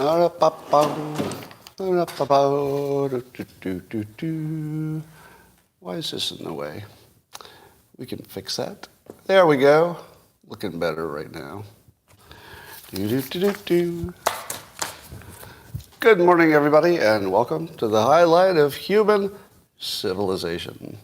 Why is this in the way? We can fix that. There we go. Looking better right now. Good morning, everybody, and welcome to the highlight of human civilization.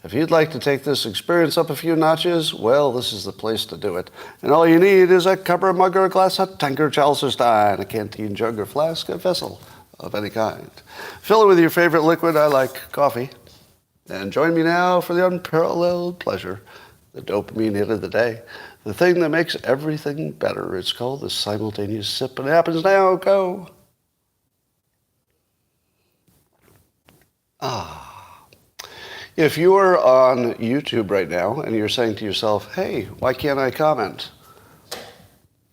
If you'd like to take this experience up a few notches, well, this is the place to do it. And all you need is a cup or a mug or a glass, a tankard, chalice or stein, a canteen, jug or flask, a vessel of any kind. Fill it with your favorite liquid. I like coffee. And join me now for the unparalleled pleasure, the dopamine hit of the day, the thing that makes everything better. It's called the Simultaneous Sip, and it happens now. Go. If you are on YouTube right now and you're saying to yourself, hey, why can't I comment?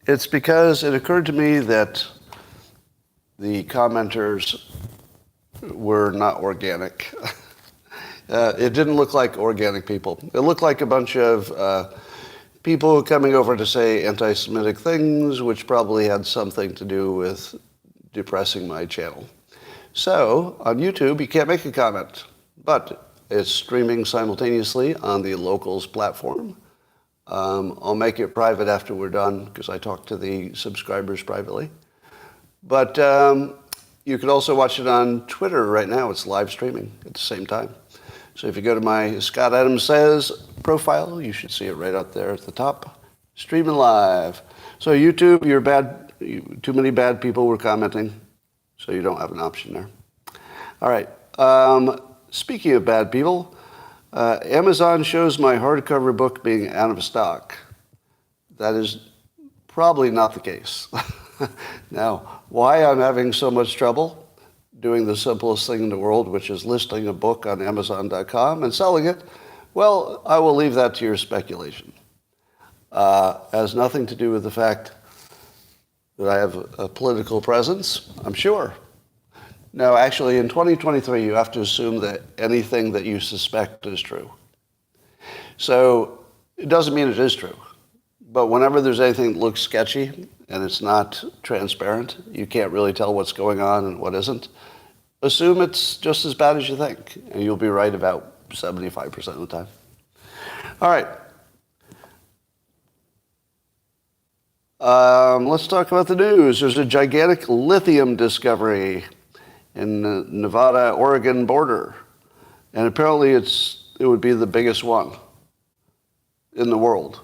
It's because it occurred to me that the commenters were not organic. It didn't look like organic people. It looked like a bunch of people coming over to say anti-Semitic things, which probably had something to do with depressing my channel. So, on YouTube, you can't make a comment, but it's streaming simultaneously on the Locals platform. I'll make it private after we're done, because I talk to the subscribers privately. But you can also watch it on Twitter right now. It's live streaming at the same time. So if you go to my Scott Adams Says profile, you should see it right out there at the top, streaming live. So YouTube, you're bad. Too many bad people were commenting, so you don't have an option there. All right. Speaking of bad people, Amazon shows my hardcover book being out of stock. That is probably not the case. Now, why I'm having so much trouble doing the simplest thing in the world, which is listing a book on Amazon.com and selling it, well, I will leave that to your speculation. Has nothing to do with the fact that I have a political presence, I'm sure. No, actually, in 2023, you have to assume that anything that you suspect is true. So it doesn't mean it is true. But whenever there's anything that looks sketchy and it's not transparent, you can't really tell what's going on and what isn't, assume it's just as bad as you think, and you'll be right about 75% of the time. All right. Let's talk about the news. There's a gigantic lithium discovery in the Nevada-Oregon border. And apparently it would be the biggest one in the world.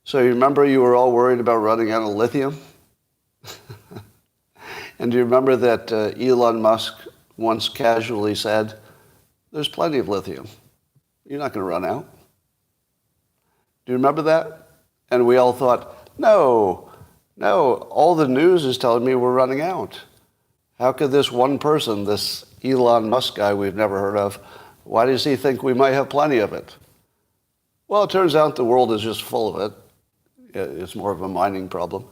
So you remember you were all worried about running out of lithium? And do you remember that Elon Musk once casually said, there's plenty of lithium. You're not going to run out. Do you remember that? And we all thought, no, all the news is telling me we're running out. How could this one person, this Elon Musk guy we've never heard of, why does he think we might have plenty of it? Well, it turns out the world is just full of it. It's more of a mining problem.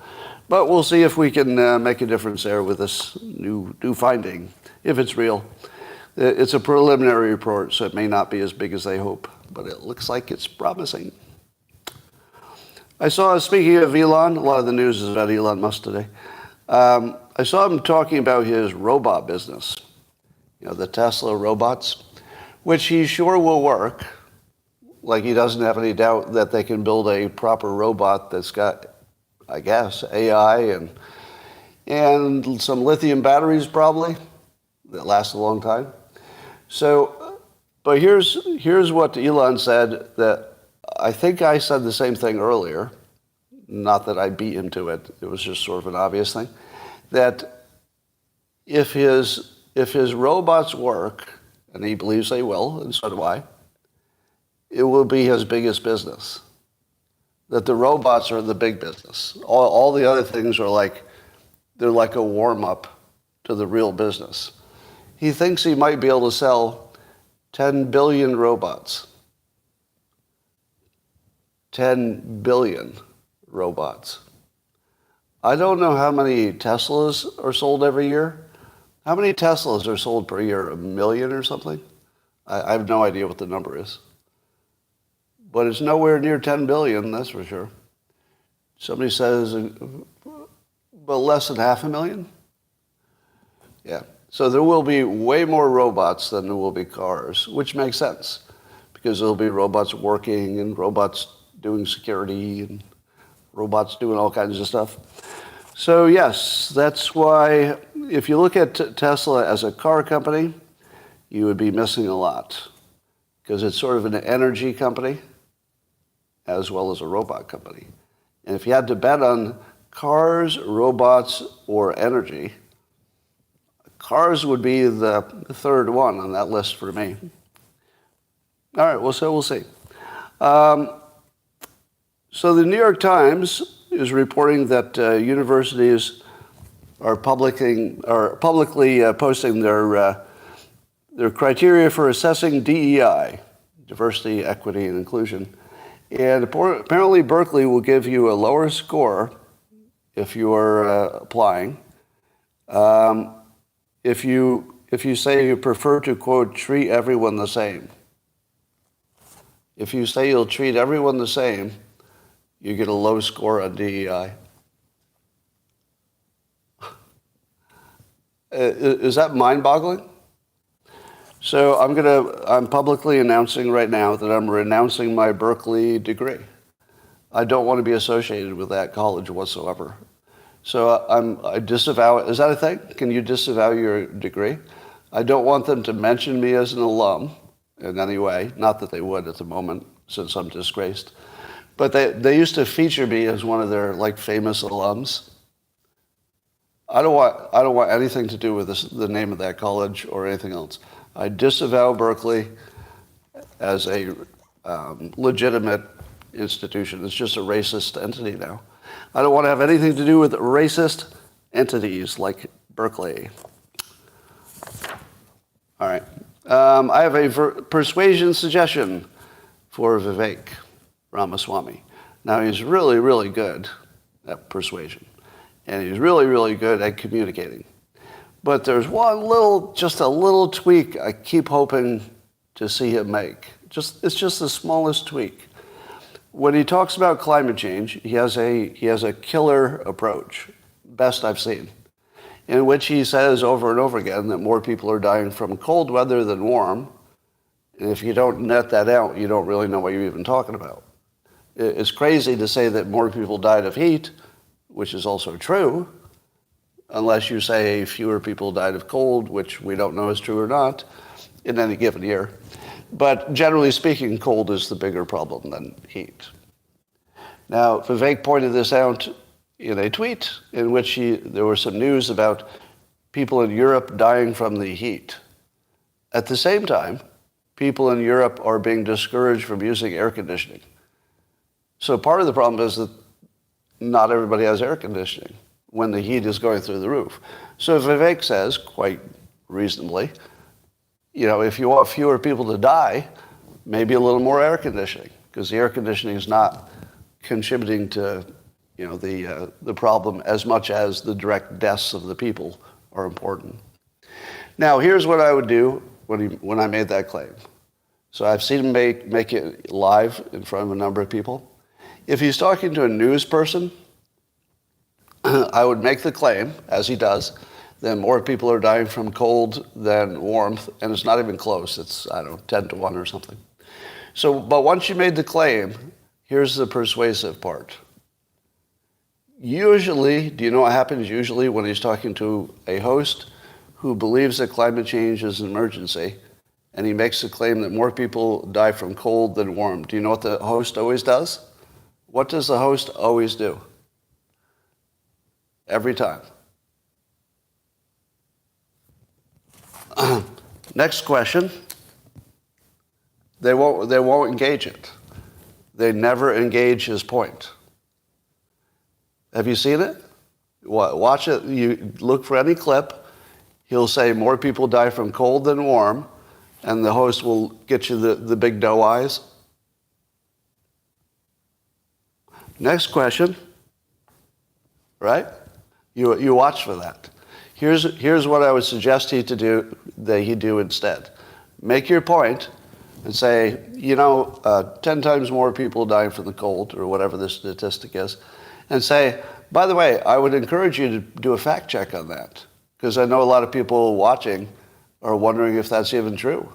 But we'll see if we can make a difference there with this new finding, if it's real. It's a preliminary report, so it may not be as big as they hope, but it looks like it's promising. I saw, speaking of Elon, a lot of the news is about Elon Musk today. I saw him talking about his robot business, the Tesla robots, which he's sure will work. Like he doesn't have any doubt that they can build a proper robot that's got, I guess, AI and some lithium batteries probably that last a long time. So, but here's what Elon said that I think I said the same thing earlier. Not that I beat him to it. It was just sort of an obvious thing. That if his robots work, and he believes they will, and so do I, it will be his biggest business. That the robots are the big business. All the other things are they're like a warm-up to the real business. He thinks he might be able to sell 10 billion robots. 10 billion robots. I don't know how many Teslas are sold every year. How many Teslas are sold per year? 1 million or something? I have no idea what the number is. But it's nowhere near 10 billion, that's for sure. Somebody says, Well, less than 500,000? Yeah. So there will be way more robots than there will be cars, which makes sense because there'll be robots working and robots doing security and robots doing all kinds of stuff. So yes, that's why if you look at Tesla as a car company, you would be missing a lot because it's sort of an energy company as well as a robot company. And if you had to bet on cars, robots, or energy, cars would be the third one on that list for me. All right, well, so we'll see. So the New York Times is reporting that universities are publicly posting their criteria for assessing DEI, diversity, equity, and inclusion. And apparently Berkeley will give you a lower score if you're applying. If you say you prefer to, quote, treat everyone the same. If you say you'll treat everyone the same, you get a low score on DEI. Is that mind-boggling? So I'm publicly announcing right now that I'm renouncing my Berkeley degree. I don't want to be associated with that college whatsoever. So I disavow it. Is that a thing? Can you disavow your degree? I don't want them to mention me as an alum in any way. Not that they would at the moment, since I'm disgraced. But they used to feature me as one of their famous alums. I don't want anything to do with the name of that college or anything else. I disavow Berkeley as a legitimate institution. It's just a racist entity now. I don't want to have anything to do with racist entities like Berkeley. All right. I have a persuasion suggestion for Vivek Ramaswamy. Now, he's really, really good at persuasion. And he's really, really good at communicating. But there's just a little tweak I keep hoping to see him make. It's just the smallest tweak. When he talks about climate change, he has a killer approach, best I've seen, in which he says over and over again that more people are dying from cold weather than warm. And if you don't net that out, you don't really know what you're even talking about. It's crazy to say that more people died of heat, which is also true, unless you say fewer people died of cold, which we don't know is true or not in any given year. But generally speaking, cold is the bigger problem than heat. Now, Vivek pointed this out in a tweet in which there was some news about people in Europe dying from the heat. At the same time, people in Europe are being discouraged from using air conditioning. So part of the problem is that not everybody has air conditioning when the heat is going through the roof. So Vivek says, quite reasonably, if you want fewer people to die, maybe a little more air conditioning, because the air conditioning is not contributing to the problem as much as the direct deaths of the people are important. Now, here's what I would do when I made that claim. So I've seen him make it live in front of a number of people. If he's talking to a news person, I would make the claim, as he does, that more people are dying from cold than warmth, and it's not even close. It's, 10 to 1 or something. So, but once you made the claim, here's the persuasive part. Usually, do you know what happens usually when he's talking to a host who believes that climate change is an emergency, and he makes the claim that more people die from cold than warm? Do you know what the host always does? What does the host always do? Every time. Next question. They won't engage it. They never engage his point. Have you seen it? Watch it. You look for any clip. He'll say more people die from cold than warm, and the host will get you the big doe eyes. Next question. Right? You watch for that. Here's what I would suggest he do instead. Make your point and say, 10 times more people dying from the cold, or whatever the statistic is, and say, By the way, I would encourage you to do a fact check on that, because I know a lot of people watching are wondering if that's even true.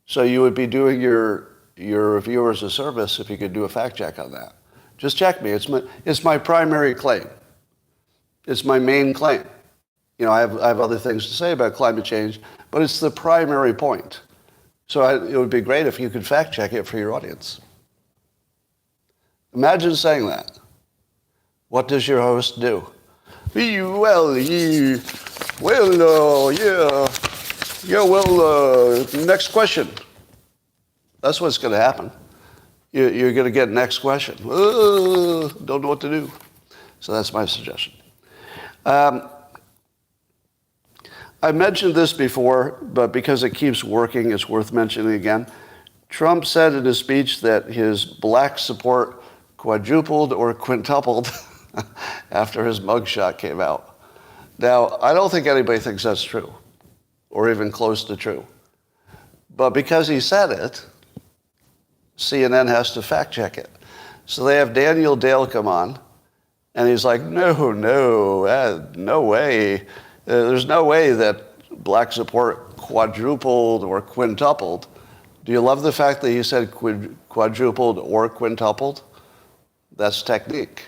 So you would be doing your viewers a service if you could do a fact check on that. Just check me. It's my primary claim. It's my main claim. You know, I have other things to say about climate change, but it's the primary point. So it would be great if you could fact check it for your audience. Imagine saying that. What does your host do? Next question. That's what's going to happen. You're going to get next question. Don't know what to do. So that's my suggestion. I mentioned this before, but because it keeps working, it's worth mentioning again. Trump said in his speech that his black support quadrupled or quintupled after his mugshot came out. Now, I don't think anybody thinks that's true, or even close to true. But because he said it, CNN has to fact check it. So they have Daniel Dale come on, and he's like, no way. There's no way that black support quadrupled or quintupled. Do you love the fact that he said quadrupled or quintupled? That's technique.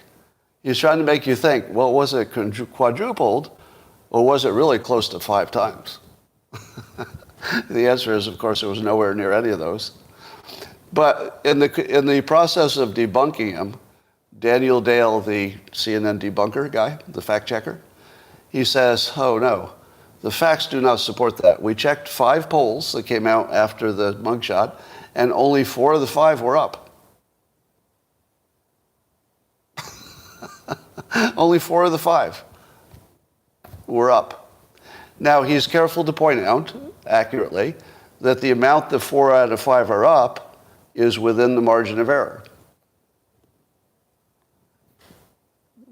He's trying to make you think, well, was it quadrupled, or was it really close to 5 times? The answer is, of course, it was nowhere near any of those. But in the process of debunking him, Daniel Dale, the CNN debunker guy, the fact checker, he says, oh no, the facts do not support that. We checked 5 polls that came out after the mugshot, and only 4 of the 5 were up. Only 4 of the 5 were up. Now, he's careful to point out, accurately, that the amount that 4 out of 5 are up is within the margin of error.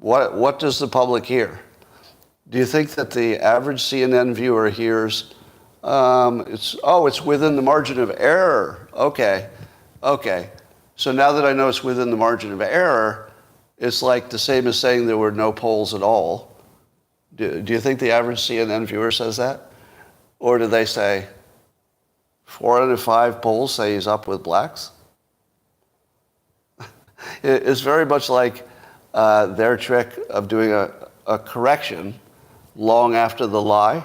What does the public hear? Do you think that the average CNN viewer hears, it's within the margin of error? Okay. So now that I know it's within the margin of error, it's like the same as saying there were no polls at all. Do you think the average CNN viewer says that? Or do they say, 4 out of 5 polls say he's up with blacks? It's very much like their trick of doing a correction long after the lie,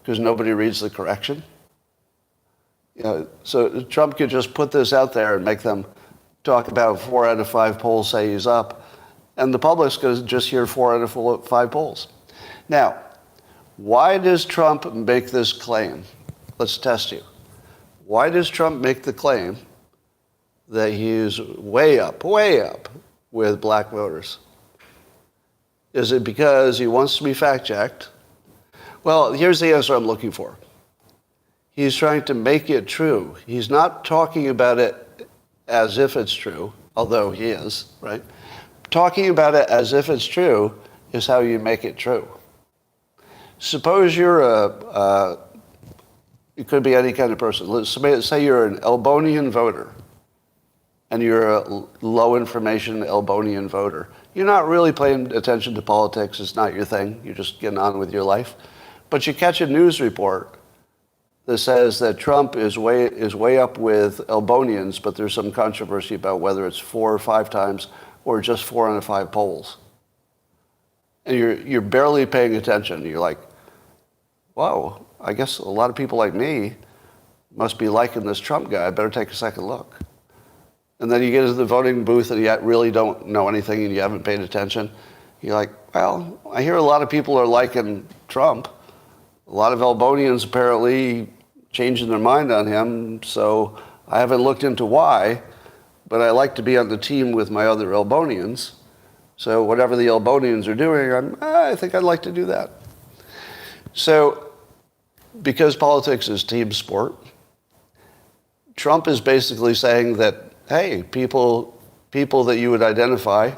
because nobody reads the correction. You know, so Trump could just put this out there and make them talk about 4 out of 5 polls say he's up, and the public's going to just hear 4 out of 5 polls. Now, why does Trump make this claim? Let's test you. Why does Trump make the claim that he's way up with black voters? Is it because he wants to be fact-checked? Well, here's the answer I'm looking for. He's trying to make it true. He's not talking about it as if it's true, although he is, right? Talking about it as if it's true is how you make it true. Suppose you're it could be any kind of person. Let's say you're an Elbonian voter, and you're a low-information Elbonian voter. You're not really paying attention to politics. It's not your thing. You're just getting on with your life. But you catch a news report that says that Trump is way up with Elbonians, but there's some controversy about whether it's 4 or 5 times or just 4 out of 5 polls. And you're barely paying attention. You're like, whoa, I guess a lot of people like me must be liking this Trump guy. I better take a second look. And then you get into the voting booth and you really don't know anything and you haven't paid attention. You're like, well, I hear a lot of people are liking Trump. A lot of Elbonians apparently changing their mind on him, so I haven't looked into why, but I like to be on the team with my other Elbonians. So whatever the Elbonians are doing, I think I'd like to do that. So because politics is team sport, Trump is basically saying that, hey, people that you would identify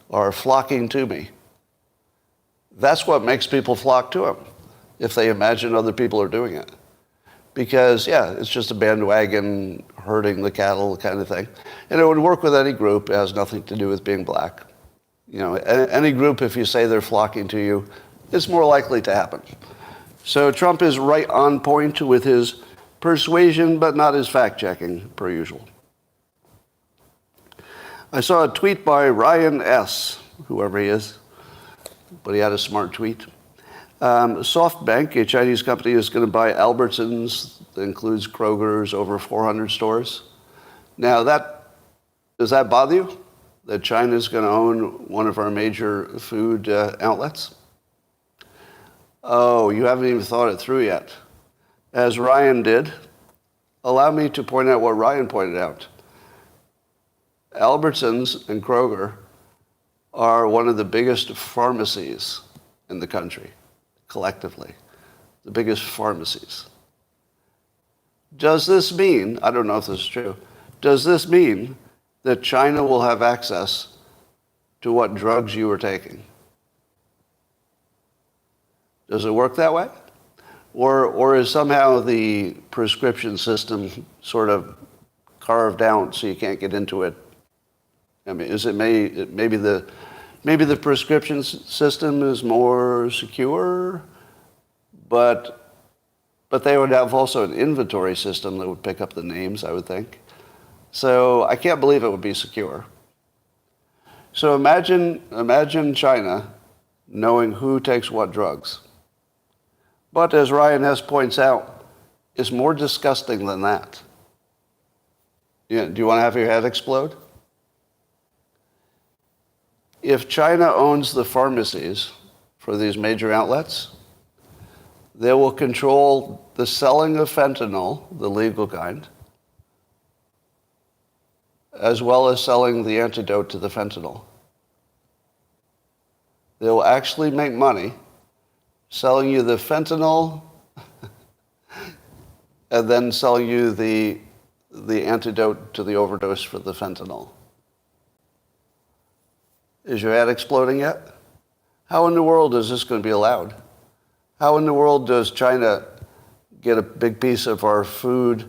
are flocking to me. That's what makes people flock to him, if they imagine other people are doing it. Because, yeah, it's just a bandwagon herding the cattle kind of thing. And it would work with any group. It has nothing to do with being black. Any group, if you say they're flocking to you, it's more likely to happen. So Trump is right on point with his persuasion, but not his fact-checking, per usual. I saw a tweet by Ryan S., whoever he is, but he had a smart tweet. SoftBank, a Chinese company, is going to buy Albertsons, that includes Kroger's, over 400 stores. Now, does that bother you, that China is going to own one of our major food outlets? Oh, you haven't even thought it through yet. As Ryan did, allow me to point out what Ryan pointed out. Albertsons and Kroger are one of the biggest pharmacies in the country, collectively. The biggest pharmacies. Does this mean, I don't know if this is true, does this mean that China will have access to what drugs you are taking? Does it work that way? Or is somehow the prescription system sort of carved out so you can't get into it? I mean, is it maybe the prescription system is more secure, but they would have also an inventory system that would pick up the names, I would think. So I can't believe it would be secure. So imagine China knowing who takes what drugs. But as Ryan Hess points out, it's more disgusting than that. Yeah, do you want to have your head explode? If China owns the pharmacies for these major outlets, they will control the selling of fentanyl, the legal kind, as well as selling the antidote to the fentanyl. They will actually make money selling you the fentanyl and then selling you the antidote to the overdose for the fentanyl. Is your head exploding yet? How in the world is this going to be allowed? How in the world does China get a big piece of our food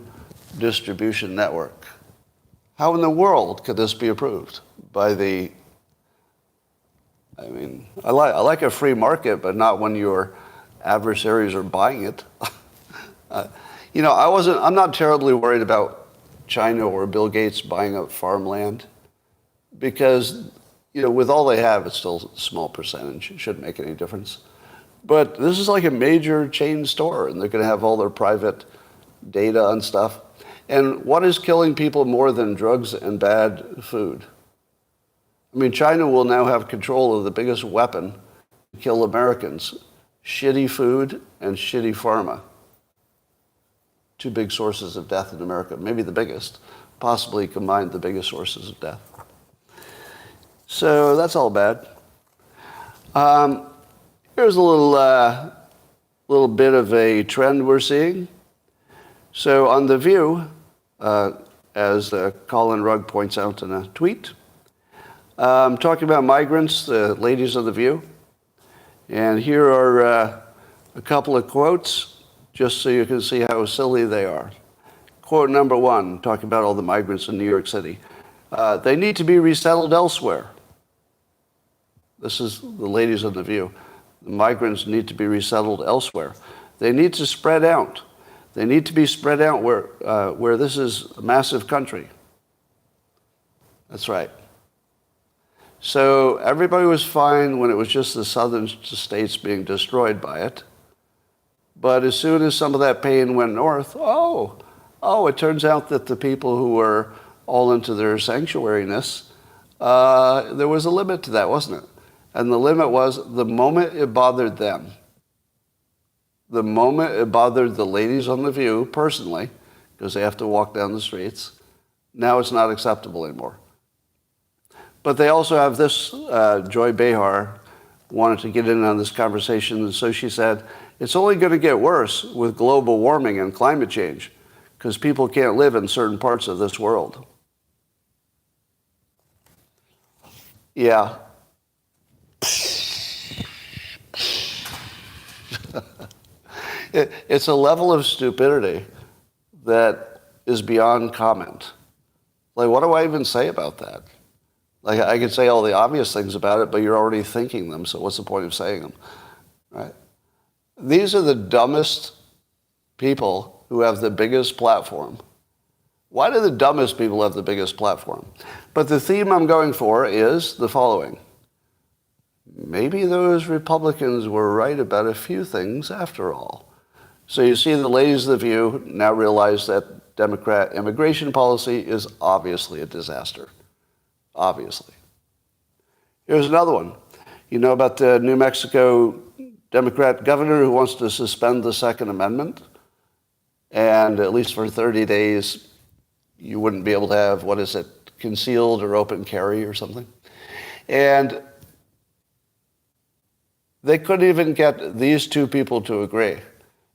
distribution network? How in the world could this be approved by the... I mean, I like a free market, but not when your adversaries are buying it. I'm not terribly worried about China or Bill Gates buying up farmland because, with all they have, it's still a small percentage. It shouldn't make any difference. But this is like a major chain store, and they're going to have all their private data on stuff. And what is killing people more than drugs and bad food? I mean, China will now have control of the biggest weapon to kill Americans, shitty food and shitty pharma. Two big sources of death in America, maybe the biggest, possibly combined the biggest sources of death. So that's all bad. Here's a little bit of a trend we're seeing. So on The View, as Colin Rugg points out in a tweet, talking about migrants, the ladies of The View. And here are a couple of quotes, just so you can see how silly they are. Quote number 1, talking about all the migrants in New York City. They need to be resettled elsewhere. This is the ladies of The View. The migrants need to be resettled elsewhere. They need to spread out. They need to be spread out where this is a massive country. That's right. So everybody was fine when it was just the southern states being destroyed by it. But as soon as some of that pain went north, it turns out that the people who were all into their sanctuariness, there was a limit to that, wasn't it? And the limit was the moment it bothered them. The moment it bothered the ladies on The View personally, because they have to walk down the streets, now it's not acceptable anymore. But they also have this, Joy Behar wanted to get in on this conversation, and so she said, it's only going to get worse with global warming and climate change, because people can't live in certain parts of this world. Yeah. It's a level of stupidity that is beyond comment. Like, what do I even say about that? Like, I could say all the obvious things about it, but you're already thinking them, so what's the point of saying them, right? These are the dumbest people who have the biggest platform. Why do the dumbest people have the biggest platform? But the theme I'm going for is the following. Maybe those Republicans were right about a few things after all. So you see the ladies of the View now realize that Democrat immigration policy is obviously a disaster. Obviously. Here's another one. You know about the New Mexico Democrat governor who wants to suspend the Second Amendment? And at least for 30 days, you wouldn't be able to have, concealed or open carry or something. And they couldn't even get these two people to agree.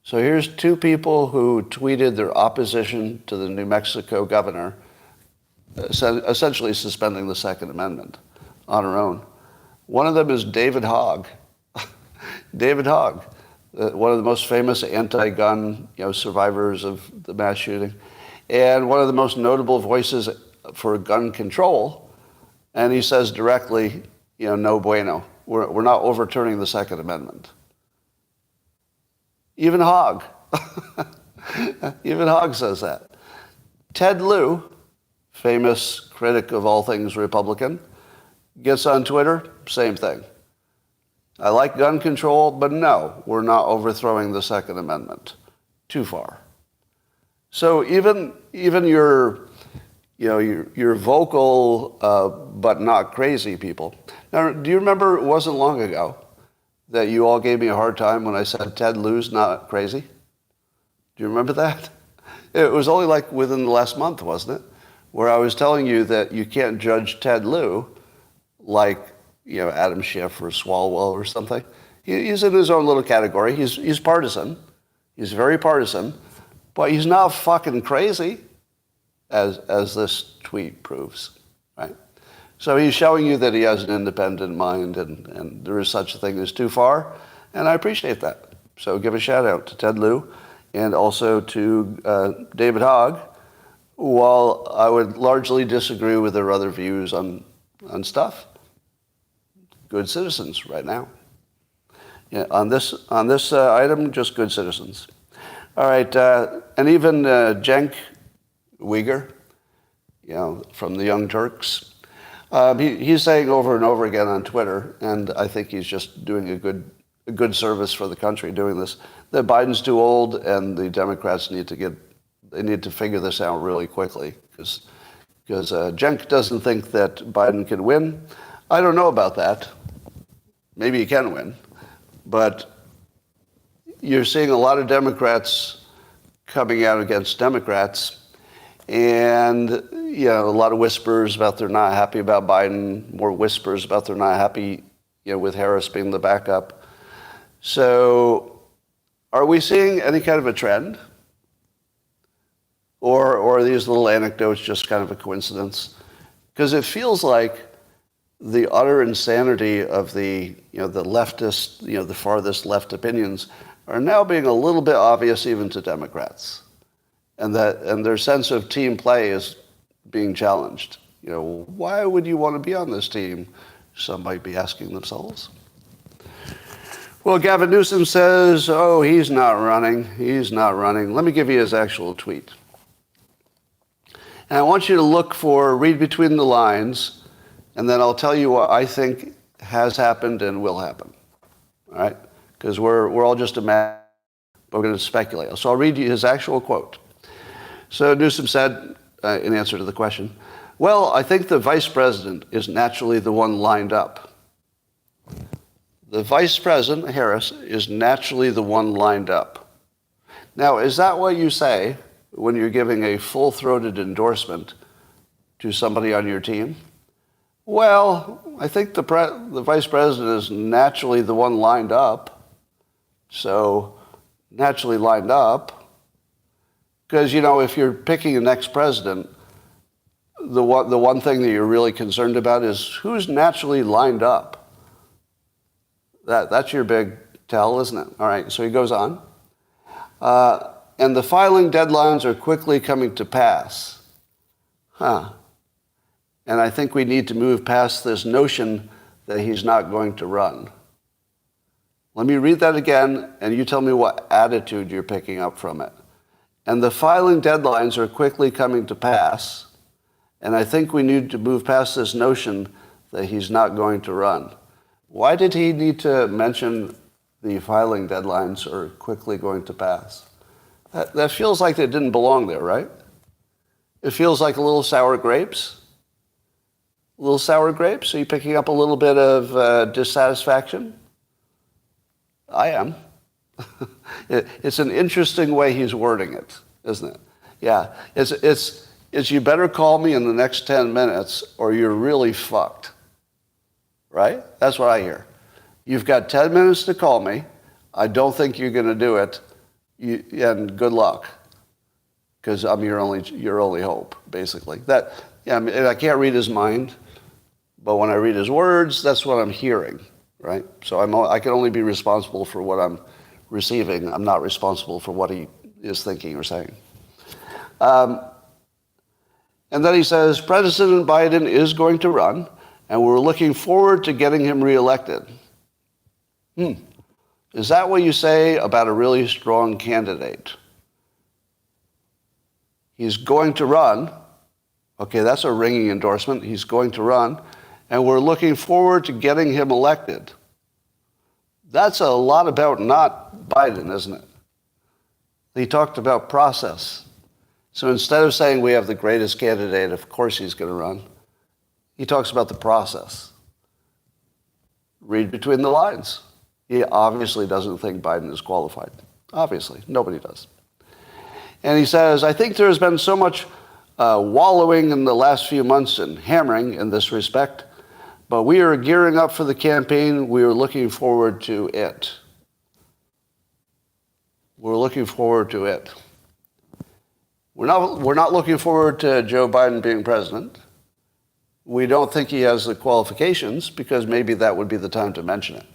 So here's two people who tweeted their opposition to the New Mexico governor, essentially suspending the Second Amendment on her own. One of them is David Hogg. David Hogg, one of the most famous anti-gun survivors of the mass shooting, and one of the most notable voices for gun control. And he says directly, no bueno. We're not overturning the Second Amendment. Even Hogg. Even Hogg says that. Ted Lieu, famous critic of all things Republican, gets on Twitter, same thing. I like gun control, but no, we're not overthrowing the Second Amendment. Too far. So even your vocal but not crazy people. Now, do you remember it wasn't long ago that you all gave me a hard time when I said Ted Lieu's not crazy? Do you remember that? It was only like within the last month, wasn't it? Where I was telling you that you can't judge Ted Lieu like, Adam Schiff or Swalwell or something. He's in his own little category. He's partisan. He's very partisan. But he's not fucking crazy, as this tweet proves, right? So he's showing you that he has an independent mind and there is such a thing as too far, and I appreciate that. So give a shout out to Ted Lieu and also to David Hogg, while I would largely disagree with their other views on stuff. Good citizens right now. Yeah, on this item, just good citizens. All right, and even Cenk Uygur, from the Young Turks, he's saying over and over again on Twitter, and I think he's just doing a good service for the country doing this, that Biden's too old and the Democrats need to figure this out really quickly because Cenk doesn't think that Biden can win. I don't know about that. Maybe he can win, but you're seeing a lot of Democrats coming out against Democrats, and a lot of whispers about they're not happy about Biden, more whispers about they're not happy with Harris being the backup. So are we seeing any kind of a trend? Or are these little anecdotes just kind of a coincidence? Because it feels like the utter insanity of the leftist, the farthest left opinions are now being a little bit obvious even to Democrats. And their sense of team play is being challenged. Why would you want to be on this team? Some might be asking themselves. Well, Gavin Newsom says, he's not running. He's not running. Let me give you his actual tweet. And I want you to read between the lines, and then I'll tell you what I think has happened and will happen. All right? Because we're all just imagining, but we're going to speculate. So I'll read you his actual quote. So Newsom said, in answer to the question, well, I think the vice president is naturally the one lined up. The vice president, Harris, is naturally the one lined up. Now, is that what you say when you're giving a full-throated endorsement to somebody on your team? Well, I think the vice president is naturally the one lined up. So, naturally lined up. Because, if you're picking the next president, the one thing that you're really concerned about is who's naturally lined up. That's your big tell, isn't it? All right, so he goes on. And the filing deadlines are quickly coming to pass. And I think we need to move past this notion that he's not going to run. Let me read that again, and you tell me what attitude you're picking up from it. And the filing deadlines are quickly coming to pass, and I think we need to move past this notion that he's not going to run. Why did he need to mention the filing deadlines are quickly going to pass? That feels like it didn't belong there, right? It feels like a little sour grapes. A little sour grapes? Are you picking up a little bit of dissatisfaction? I am. It's an interesting way he's wording it, isn't it? Yeah. It's you better call me in the next 10 minutes or you're really fucked. Right? That's what I hear. You've got 10 minutes to call me. I don't think you're going to do it. And good luck. Because I'm your only hope, basically. I mean, I can't read his mind, but when I read his words, that's what I'm hearing, right? So I can only be responsible for what I'm receiving. I'm not responsible for what he is thinking or saying. And then he says, President Biden is going to run, and we're looking forward to getting him reelected. Is that what you say about a really strong candidate? He's going to run. Okay, that's a ringing endorsement. He's going to run, and we're looking forward to getting him elected. That's a lot about not Biden, isn't it? He talked about process. So instead of saying we have the greatest candidate, of course he's going to run, he talks about the process. Read between the lines. He obviously doesn't think Biden is qualified. Obviously, nobody does. And he says, I think there has been so much wallowing in the last few months and hammering in this respect, but we are gearing up for the campaign. We are looking forward to it. We're looking forward to it. We're not looking forward to Joe Biden being president. We don't think he has the qualifications because maybe that would be the time to mention it.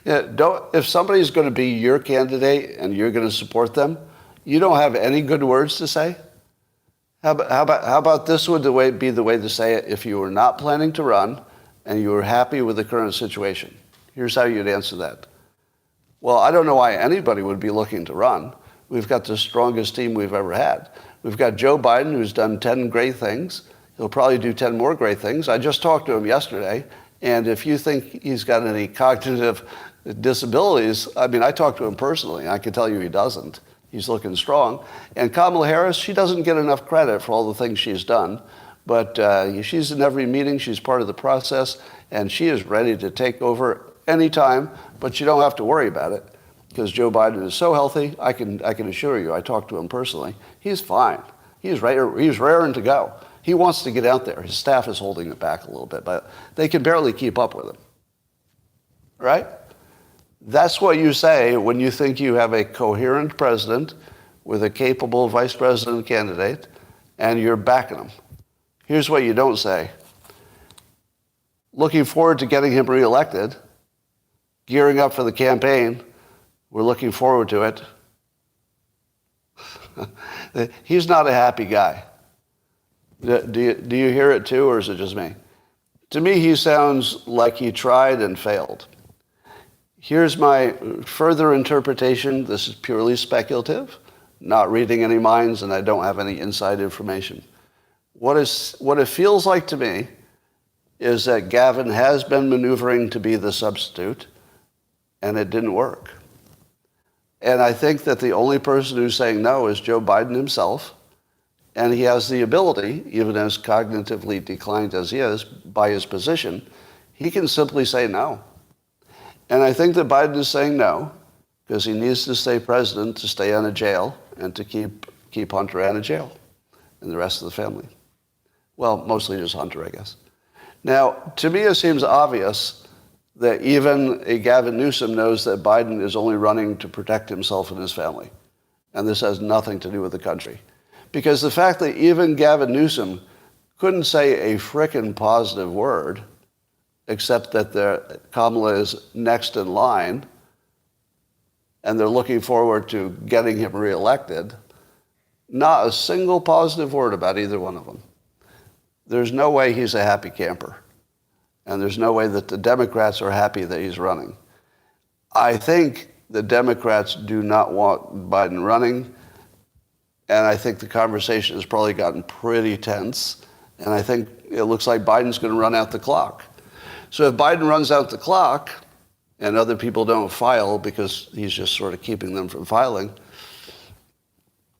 If somebody's going to be your candidate and you're going to support them, you don't have any good words to say? How about this would be the way to say it if you were not planning to run and you were happy with the current situation? Here's how you'd answer that. Well, I don't know why anybody would be looking to run. We've got the strongest team we've ever had. We've got Joe Biden, who's done 10 great things. He'll probably do 10 more great things. I just talked to him yesterday, and if you think he's got any cognitive disabilities, I mean, I talked to him personally. I can tell you he doesn't. He's looking strong. And Kamala Harris, she doesn't get enough credit for all the things she's done, but she's in every meeting. She's part of the process, and she is ready to take over anytime, but you don't have to worry about it because Joe Biden is so healthy. I can assure you, I talked to him personally. He's fine. He's raring to go. He wants to get out there. His staff is holding it back a little bit, but they can barely keep up with him. Right? That's what you say when you think you have a coherent president with a capable vice president candidate and you're backing him. Here's what you don't say. Looking forward to getting him reelected, gearing up for the campaign. We're looking forward to it. He's not a happy guy. Do you hear it too, or is it just me? To me, he sounds like he tried and failed. Here's my further interpretation. This is purely speculative, not reading any minds, and I don't have any inside information. What it feels like to me is that Gavin has been maneuvering to be the substitute, and it didn't work. And I think that the only person who's saying no is Joe Biden himself, and he has the ability, even as cognitively declined as he is, by his position, he can simply say no. And I think that Biden is saying no because he needs to stay president to stay out of jail and to keep Hunter out of jail and the rest of the family. Well, mostly just Hunter, I guess. Now, to me, it seems obvious that even a Gavin Newsom knows that Biden is only running to protect himself and his family. And this has nothing to do with the country. Because the fact that even Gavin Newsom couldn't say a frickin' positive word except that Kamala is next in line, and they're looking forward to getting him reelected. Not a single positive word about either one of them. there's no way he's a happy camper. And there's no way that the Democrats are happy that he's running. I think the Democrats do not want Biden running. And I think the conversation has probably gotten pretty tense. And I think it looks like Biden's going to run out the clock. So if Biden runs out the clock and other people don't file because he's just sort of keeping them from filing,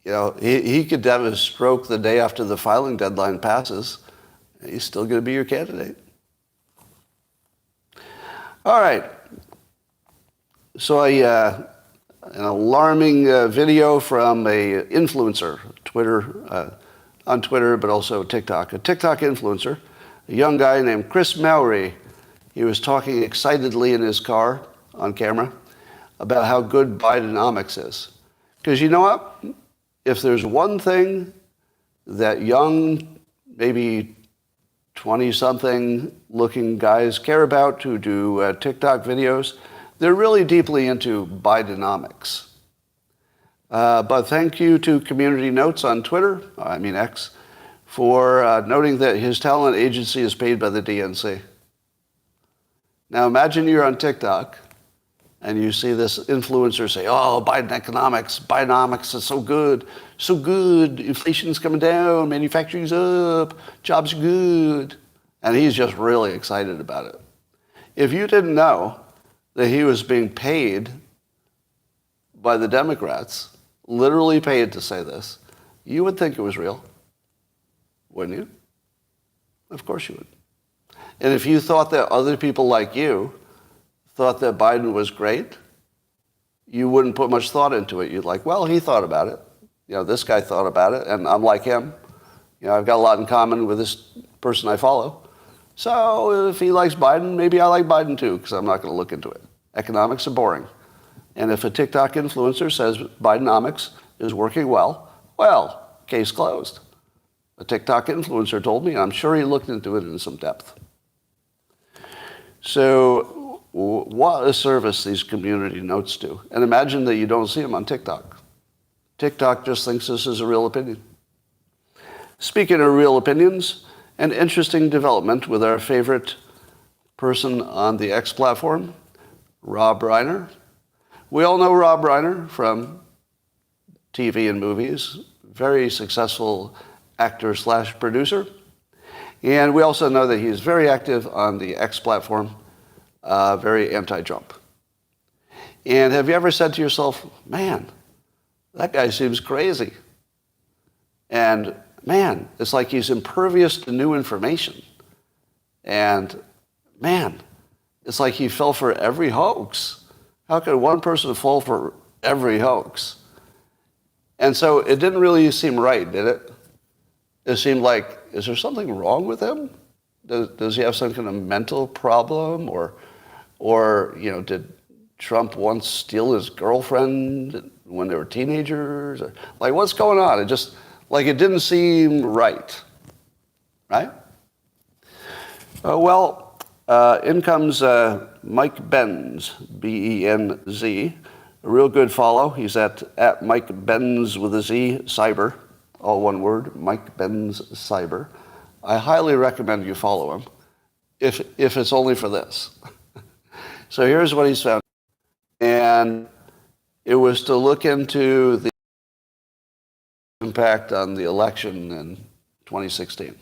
he could have a stroke the day after the filing deadline passes. And he's still going to be your candidate. All right. So an alarming video from a influencer, on Twitter, but also TikTok. A TikTok influencer, a young guy named Chris Mowry. He was talking excitedly in his car on camera about how good Bidenomics is. Because you know what? If there's one thing that young, maybe 20-something looking guys care about who do TikTok videos, they're really deeply into Bidenomics. But thank you to Community Notes on Twitter, X, for noting that his talent agency is paid by the DNC. Now imagine you're on TikTok and you see this influencer say, oh, Bidenomics is so good, inflation's coming down, manufacturing's up, jobs are good. And he's just really excited about it. If you didn't know that he was being paid by the Democrats, literally paid to say this, you would think it was real, wouldn't you? Of course you would. And if you thought that other people like you thought that Biden was great, you wouldn't put much thought into it. You'd like, well, he thought about it. This guy thought about it, and I'm like him. I've got a lot in common with this person I follow. So if he likes Biden, maybe I like Biden too, because I'm not going to look into it. Economics are boring. And if a TikTok influencer says Bidenomics is working well, case closed. A TikTok influencer told me, and I'm sure he looked into it in some depth. So what a service these Community Notes do. And imagine that you don't see them on TikTok. TikTok just thinks this is a real opinion. Speaking of real opinions, an interesting development with our favorite person on the X platform, Rob Reiner. We all know Rob Reiner from TV and movies, very successful actor/producer. And we also know that he's very active on the X platform, very anti-Trump. And have you ever said to yourself, man, that guy seems crazy. And man, it's like he's impervious to new information. And man, it's like he fell for every hoax. How could one person fall for every hoax? And so it didn't really seem right, did it? It seemed like, is there something wrong with him? Does he have some kind of mental problem? Or did Trump once steal his girlfriend when they were teenagers? Or, what's going on? It just, it didn't seem right. Right? In comes Mike Benz, B-E-N-Z. A real good follow. He's at Mike Benz with a Z, Cyber. All one word, Mike Benz Cyber. I highly recommend you follow him, if it's only for this. So here's what he's found. And it was to look into the impact on the election in 2016.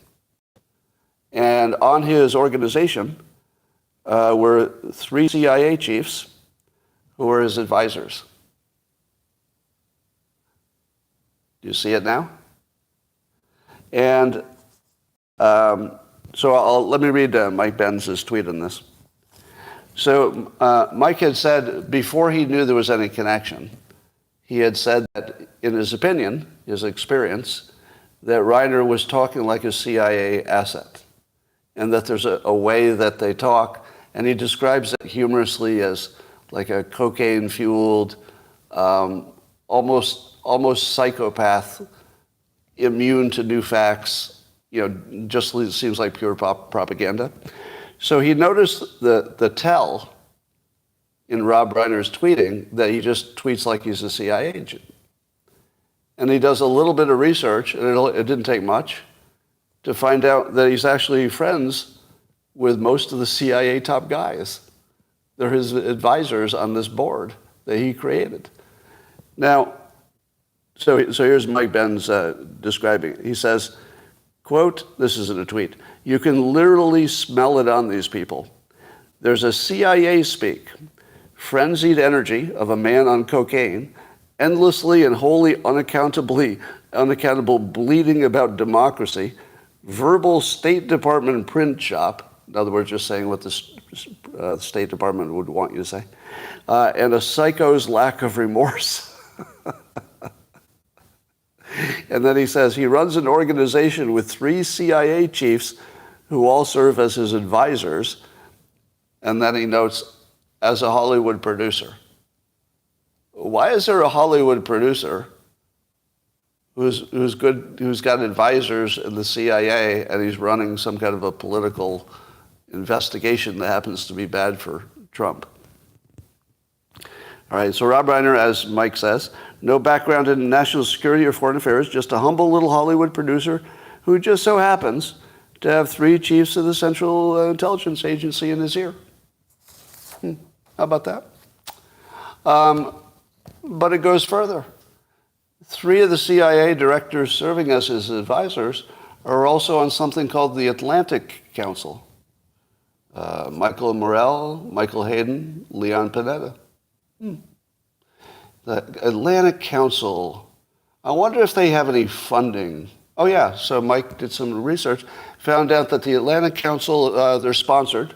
And on his organization were 3 CIA chiefs who were his advisors. Do you see it now? And let me read Mike Benz's tweet on this. So Mike had said, before he knew there was any connection, he had said that in his opinion, his experience, that Reiner was talking like a CIA asset, and that there's a way that they talk, and he describes it humorously as like a cocaine-fueled, almost psychopath, immune to new facts, just seems like pure propaganda. So he noticed the tell in Rob Reiner's tweeting that he just tweets like he's a CIA agent. And he does a little bit of research, and it didn't take much. to find out that he's actually friends with most of the CIA top guys. They're his advisors on this board that he created. Now, so here's Mike Benz describing it. He says, quote, this is in a tweet, "You can literally smell it on these people. There's a CIA speak, frenzied energy of a man on cocaine, endlessly and wholly unaccountable bleating about democracy, verbal State Department print shop," in other words, just saying what the State Department would want you to say, "and a psycho's lack of remorse." And then he says, he runs an organization with 3 CIA chiefs who all serve as his advisors. And then he notes, as a Hollywood producer. Why is there a Hollywood producer who's got advisors in the CIA and he's running some kind of a political investigation that happens to be bad for Trump? All right, so Rob Reiner, as Mike says, no background in national security or foreign affairs, just a humble little Hollywood producer who just so happens to have 3 chiefs of the Central Intelligence Agency in his ear. How about that? But it goes further. 3 of the CIA directors serving as his advisors are also on something called the Atlantic Council. Michael Morrell, Michael Hayden, Leon Panetta. The Atlantic Council, I wonder if they have any funding. Oh yeah, so Mike did some research, found out that the Atlantic Council, they're sponsored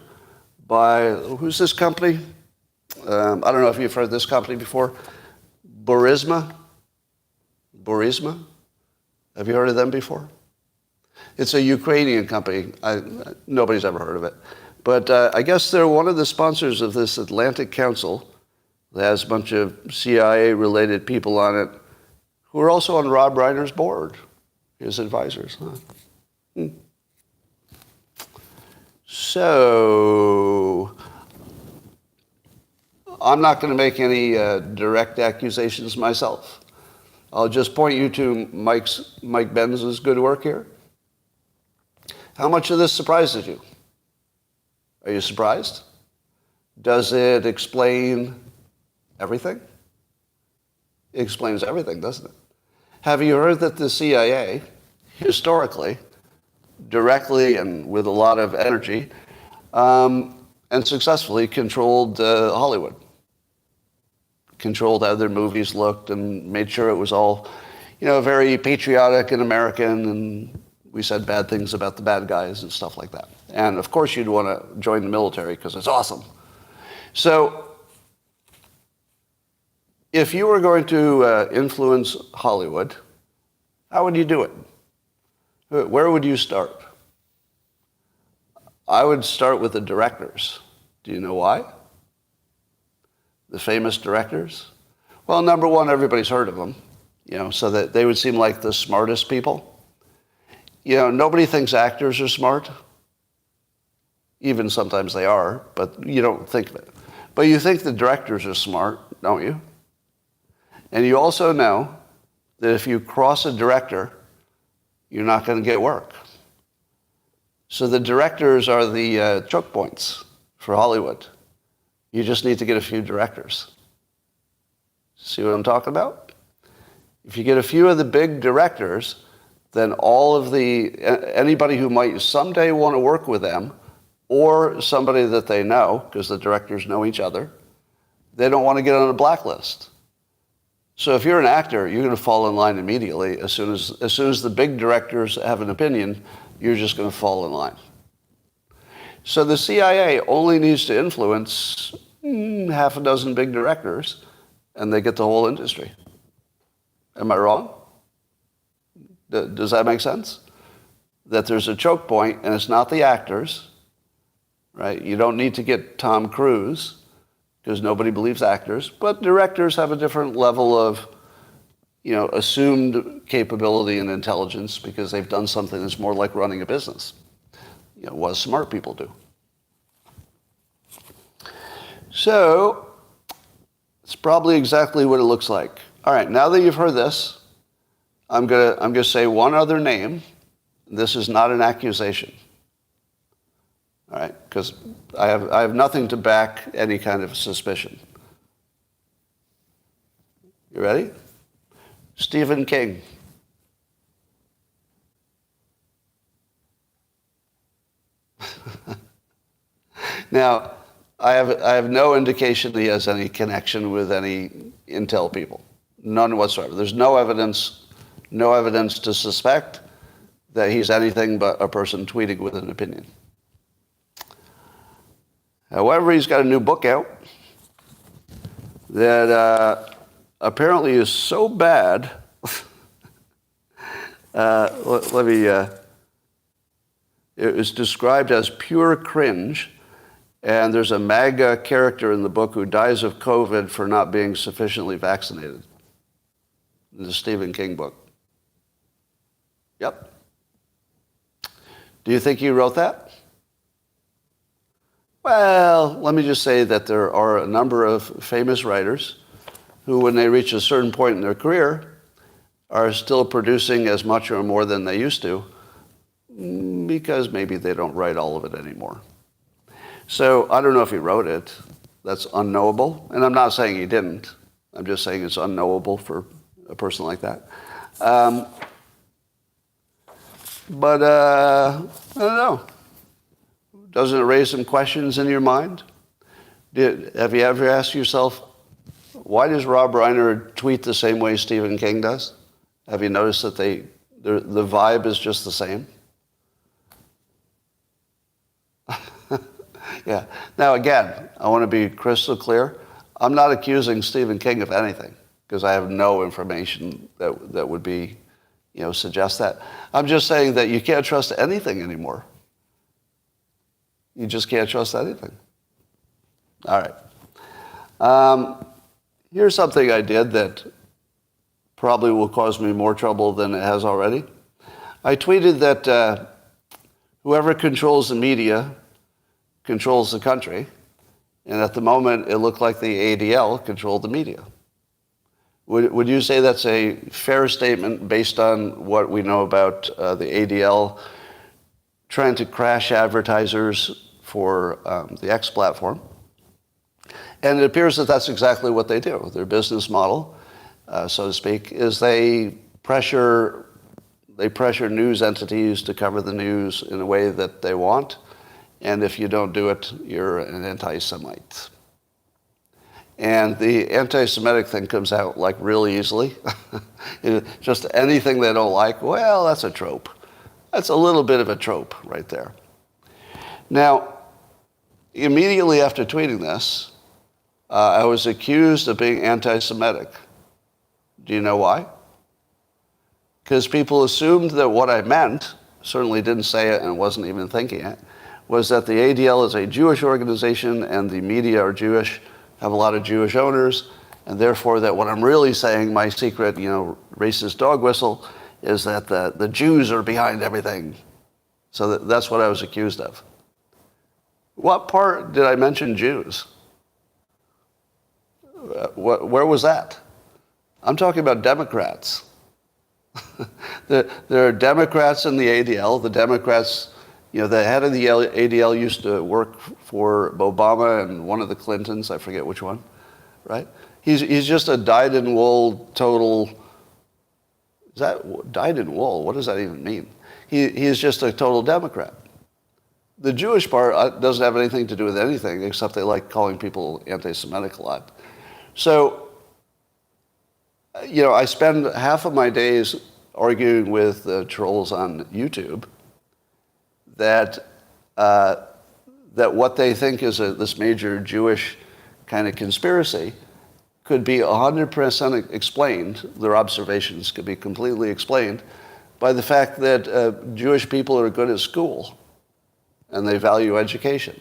by, who's this company? I don't know if you've heard this company before. Burisma? Have you heard of them before? It's a Ukrainian company. Nobody's ever heard of it. But I guess they're one of the sponsors of this Atlantic Council that has a bunch of CIA-related people on it who are also on Rob Reiner's board, his advisors. So I'm not going to make any direct accusations myself. I'll just point you to Mike Benz's good work here. How much of this surprises you? Are you surprised? Does it explain everything? It explains everything, doesn't it? Have you heard that the CIA, historically, directly and with a lot of energy, and successfully controlled Hollywood? Controlled how their movies looked and made sure it was all, very patriotic and American, and we said bad things about the bad guys and stuff like that. And of course you'd want to join the military because it's awesome. So if you were going to influence Hollywood, how would you do it? Where would you start? I would start with the directors. Do you know why? The famous directors? Well, number one, everybody's heard of them, so that they would seem like the smartest people. Nobody thinks actors are smart. Even sometimes they are, but you don't think of it. But you think the directors are smart, don't you? And you also know that if you cross a director, you're not going to get work. So the directors are the choke points for Hollywood. You just need to get a few directors. See what I'm talking about? If you get a few of the big directors, then anybody who might someday want to work with them, or somebody that they know, because the directors know each other, they don't want to get on a blacklist. So if you're an actor, you're going to fall in line immediately. As soon as the big directors have an opinion, you're just going to fall in line. So the CIA only needs to influence half a dozen big directors, and they get the whole industry. Am I wrong? Does that make sense? That there's a choke point, and it's not the actors, right? You don't need to get Tom Cruise, because nobody believes actors, but directors have a different level of, assumed capability and intelligence because they've done something that's more like running a business. What smart people do. So, it's probably exactly what it looks like. All right, now that you've heard this, I'm gonna say one other name, This is not an accusation. All right? Because I have nothing to back any kind of suspicion. You ready? Stephen King. Now, I have no indication that he has any connection with any intel people. None whatsoever. There's no evidence to suspect that he's anything but a person tweeting with an opinion. However, he's got a new book out that apparently is so bad. It was described as pure cringe, and there's a MAGA character in the book who dies of COVID for not being sufficiently vaccinated. In the Stephen King book. Yep. Do you think he wrote that? Well, let me just say that there are a number of famous writers who, when they reach a certain point in their career, are still producing as much or more than they used to, because maybe they don't write all of it anymore. So I don't know if he wrote it. That's unknowable. And I'm not saying he didn't. I'm just saying it's unknowable for a person like that. But I don't know. Doesn't it raise some questions in your mind? Have you ever asked yourself, why does Rob Reiner tweet the same way Stephen King does? Have you noticed that the vibe is just the same? Yeah. Now, again, I want to be crystal clear. I'm not accusing Stephen King of anything, because I have no information that would be, suggest that. I'm just saying that you can't trust anything anymore. You just can't trust anything. All right. Here's something I did that probably will cause me more trouble than it has already. I tweeted that whoever controls the media controls the country, and at the moment it looked like the ADL controlled the media. Would you say that's a fair statement based on what we know about the ADL trying to crash advertisers for the X platform? And it appears that that's exactly what they do. Their business model, so to speak, is they pressure news entities to cover the news in a way that they want. And if you don't do it, you're an anti-Semite. And the anti-Semitic thing comes out like really easily. Just anything they don't like, well, that's a trope. That's a little bit of a trope right there. Now, immediately after tweeting this, I was accused of being anti-Semitic. Do you know why? Because people assumed that what I meant, certainly didn't say it and wasn't even thinking it, was that the ADL is a Jewish organization and the media are Jewish, have a lot of Jewish owners, and therefore that what I'm really saying, my secret, racist dog whistle, is that the Jews are behind everything. So that's what I was accused of. What part did I mention Jews? Where was that? I'm talking about Democrats. There are Democrats in the ADL. The Democrats, the head of the ADL used to work for Obama and one of the Clintons, I forget which one, right? He's just a dyed-in-wool total. Is that dyed-in-wool? What does that even mean? He's just a total Democrat. The Jewish part doesn't have anything to do with anything except they like calling people anti-Semitic a lot. So, I spend half of my days arguing with the trolls on YouTube that what they think is this major Jewish kind of conspiracy could be 100% explained, their observations could be completely explained by the fact that Jewish people are good at school and they value education.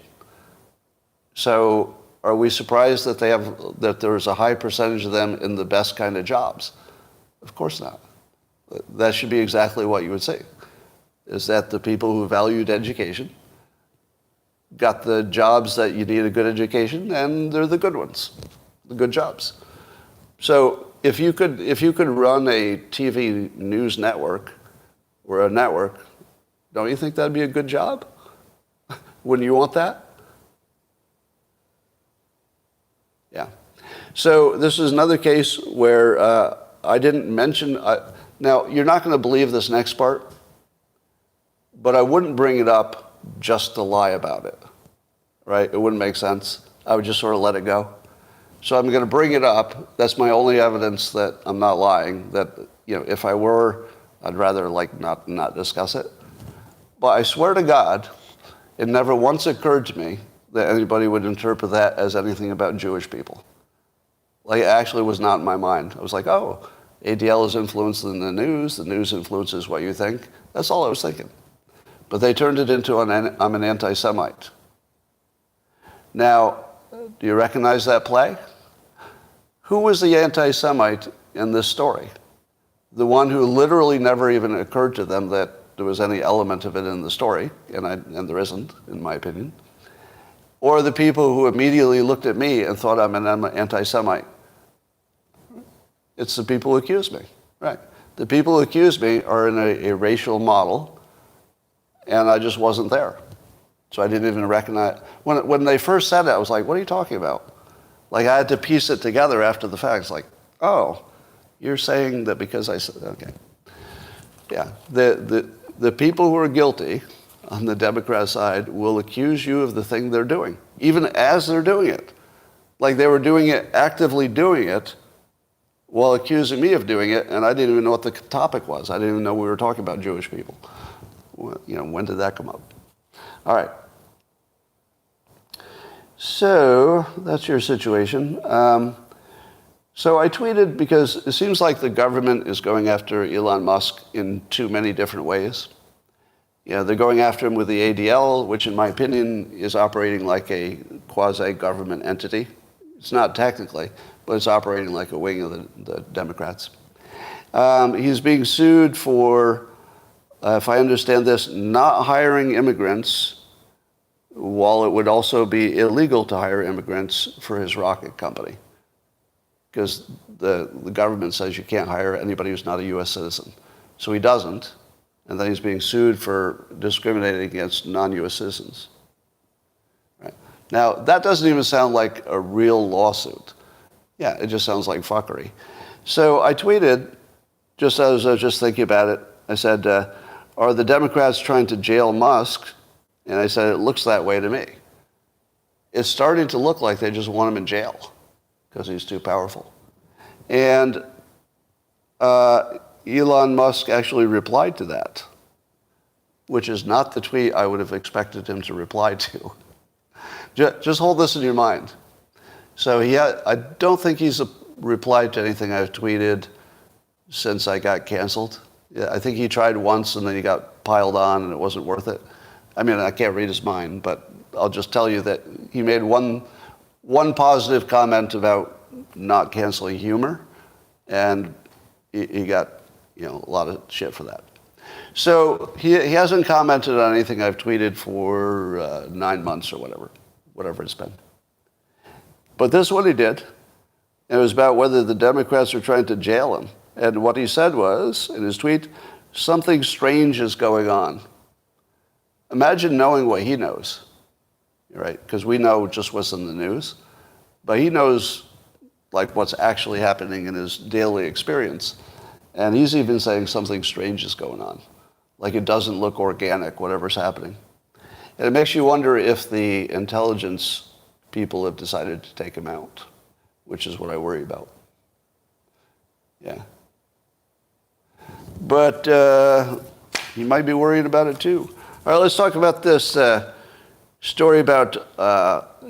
So are we surprised that there's a high percentage of them in the best kind of jobs? Of course not. That should be exactly what you would say, is that the people who valued education got the jobs that you need a good education, and they're the good ones, the good jobs. So if you could run a TV news network or a network Don't you think that'd be a good job? Wouldn't you want that? Yeah. So this is another case where I didn't mention... now, you're not going to believe this next part, but I wouldn't bring it up just to lie about it, right? It wouldn't make sense. I would just sort of let it go. So I'm going to bring it up. That's my only evidence that I'm not lying, that, if I were, I'd rather not discuss it. But I swear to God, it never once occurred to me that anybody would interpret that as anything about Jewish people. Like, it actually was not in my mind. I was like, oh, ADL is influencing the news influences what you think. That's all I was thinking. But they turned it into I'm an anti-Semite. Now, do you recognize that play? Who was the anti-Semite in this story? The one who literally never even occurred to them that there was any element of it in the story, and there isn't, in my opinion. Or the people who immediately looked at me and thought I'm an anti-Semite. It's the people who accuse me, right? The people who accuse me are in a racial model, and I just wasn't there. So I didn't even recognize. When they first said it, I was like, what are you talking about? Like, I had to piece it together after the fact. It's like, oh, you're saying that because I said, okay. Yeah, the people who are guilty on the Democrat side will accuse you of the thing they're doing, even as they're doing it. Like, they were doing it, actively doing it, while accusing me of doing it, and I didn't even know what the topic was. I didn't even know we were talking about Jewish people. When did that come up? All right. So that's your situation. So I tweeted because it seems like the government is going after Elon Musk in too many different ways. They're going after him with the ADL, which in my opinion is operating like a quasi-government entity. It's not technically, but it's operating like a wing of the Democrats. He's being sued for, if I understand this, not hiring immigrants, while it would also be illegal to hire immigrants for his rocket company. Because the government says you can't hire anybody who's not a U.S. citizen. So he doesn't, and then he's being sued for discriminating against non-U.S. citizens. Right? Now, that doesn't even sound like a real lawsuit. Yeah, it just sounds like fuckery. So I tweeted, just as I was just thinking about it, I said, are the Democrats trying to jail Musk? And I said, it looks that way to me. It's starting to look like they just want him in jail because he's too powerful. And Elon Musk actually replied to that, which is not the tweet I would have expected him to reply to. Just hold this in your mind. So I don't think he's replied to anything I've tweeted since I got canceled. Yeah, I think he tried once and then he got piled on and it wasn't worth it. I mean, I can't read his mind, but I'll just tell you that he made one positive comment about not canceling humor, and he got a lot of shit for that. So he hasn't commented on anything I've tweeted for 9 months or whatever it's been. But this is what he did. It was about whether the Democrats are trying to jail him. And what he said was, in his tweet, something strange is going on. Imagine knowing what he knows, right? Because we know just what's in the news. But he knows like what's actually happening in his daily experience. And he's even saying something strange is going on. Like it doesn't look organic, whatever's happening. And it makes you wonder if the intelligence people have decided to take him out, which is what I worry about. Yeah. But you might be worried about it too. All right, let's talk about this story about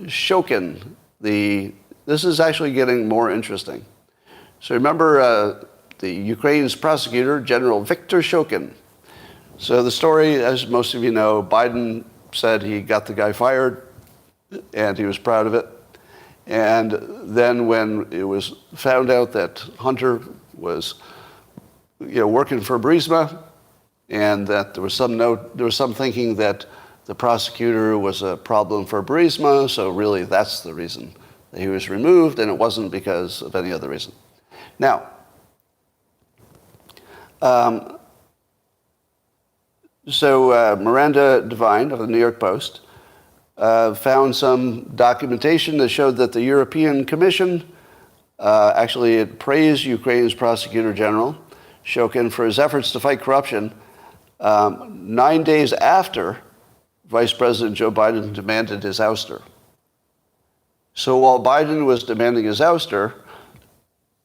Shoken. This is actually getting more interesting. So remember the Ukraine's prosecutor, General Viktor Shoken. So the story, as most of you know, Biden said he got the guy fired, and he was proud of it. And then when it was found out that Hunter was working for Burisma, and that there was some thinking that the prosecutor was a problem for Burisma, so really that's the reason that he was removed, and it wasn't because of any other reason. Now, So Miranda Devine of the New York Post found some documentation that showed that the European Commission actually it praised Ukraine's Prosecutor General, Shoken, for his efforts to fight corruption 9 days after Vice President Joe Biden demanded his ouster. So while Biden was demanding his ouster,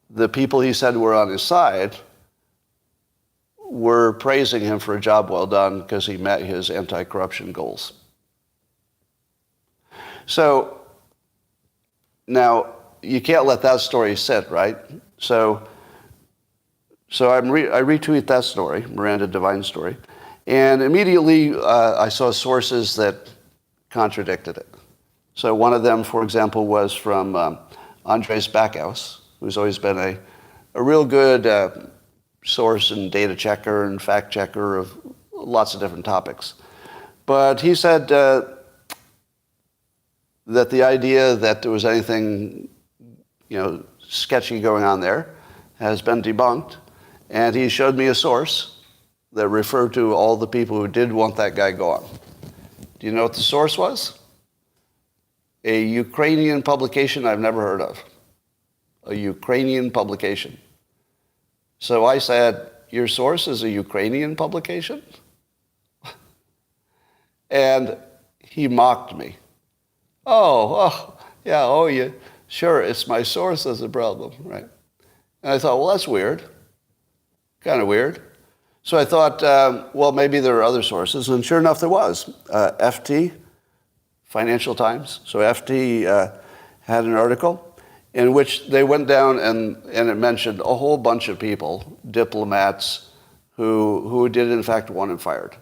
the people he said were on his side were praising him for a job well done because he met his anti-corruption goals. So now you can't let that story sit, right? So I retweet that story, Miranda Devine's story, and immediately I saw sources that contradicted it. So one of them, for example, was from Andres Backhouse, who's always been a real good source and data checker and fact checker of lots of different topics. But he said that the idea that there was anything, sketchy going on there has been debunked. And he showed me a source that referred to all the people who did want that guy gone. Do you know what the source was? A Ukrainian publication I've never heard of. A Ukrainian publication. So I said, your source is a Ukrainian publication? And he mocked me. Yeah, sure, it's my source that's the problem, right? And I thought, well, that's weird. Kind of weird. So I thought, well, maybe there are other sources. And sure enough, there was. FT, Financial Times. So FT had an article in which they went down and it mentioned a whole bunch of people, diplomats, who did in fact want him fired.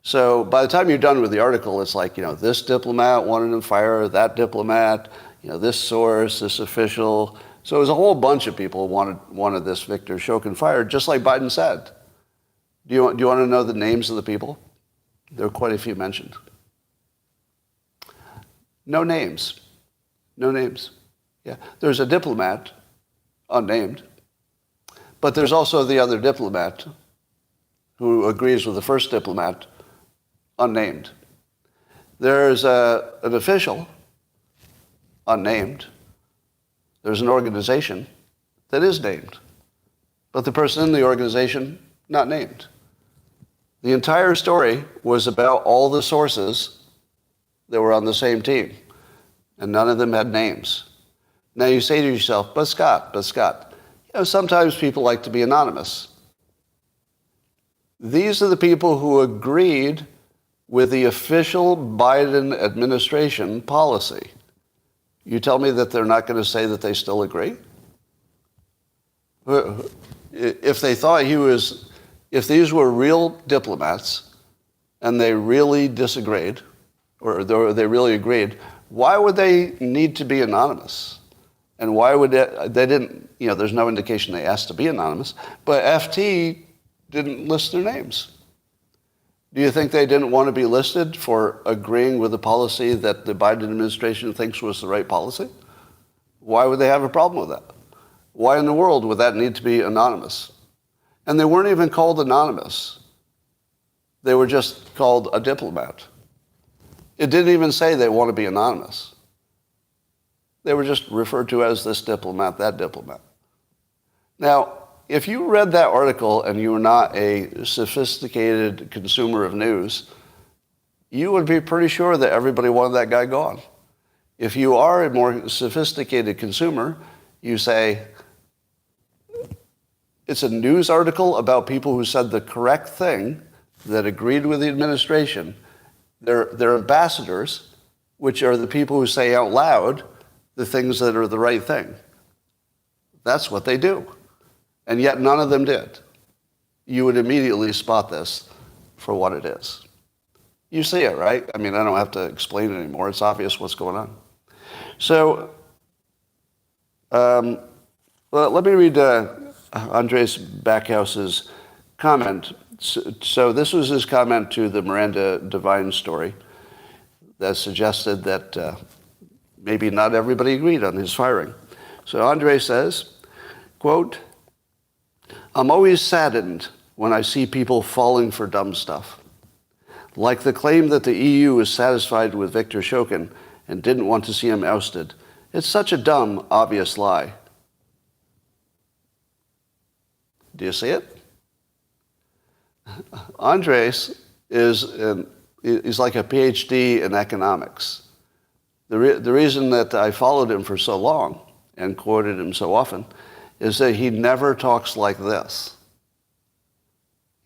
So by the time you're done with the article, it's like, this diplomat wanted him fired, that diplomat, this source, this official. So it was a whole bunch of people wanted this Victor Shoken fired, just like Biden said. Do you want to know the names of the people? There are quite a few mentioned. No names. No names. Yeah. There's a diplomat, unnamed, but there's also the other diplomat who agrees with the first diplomat, unnamed. There's an official, unnamed. There's an organization that is named, but the person in the organization, not named. The entire story was about all the sources that were on the same team, and none of them had names. Now you say to yourself, but Scott, sometimes people like to be anonymous. These are the people who agreed with the official Biden administration policy. You tell me that they're not going to say that they still agree? If they thought if these were real diplomats and they really disagreed, or they really agreed, why would they need to be anonymous? And why would they didn't, there's no indication they asked to be anonymous, but FT didn't list their names. Do you think they didn't want to be listed for agreeing with the policy that the Biden administration thinks was the right policy? Why would they have a problem with that? Why in the world would that need to be anonymous? And they weren't even called anonymous. They were just called a diplomat. It didn't even say they want to be anonymous. They were just referred to as this diplomat, that diplomat. Now, if you read that article and you were not a sophisticated consumer of news, you would be pretty sure that everybody wanted that guy gone. If you are a more sophisticated consumer, you say, it's a news article about people who said the correct thing, that agreed with the administration. They're ambassadors, which are the people who say out loud the things that are the right thing. That's what they do. And yet none of them did. You would immediately spot this for what it is. You see it, right? I mean, I don't have to explain it anymore. It's obvious what's going on. So let me read Andres Backhouse's comment. So this was his comment to the Miranda Devine story that suggested that maybe not everybody agreed on his firing. So Andre says, quote, "I'm always saddened when I see people falling for dumb stuff. Like the claim that the EU is satisfied with Viktor Shoken and didn't want to see him ousted. It's such a dumb, obvious lie. Do you see it? Andres is like a PhD in economics. The reason that I followed him for so long and quoted him so often is that he never talks like this.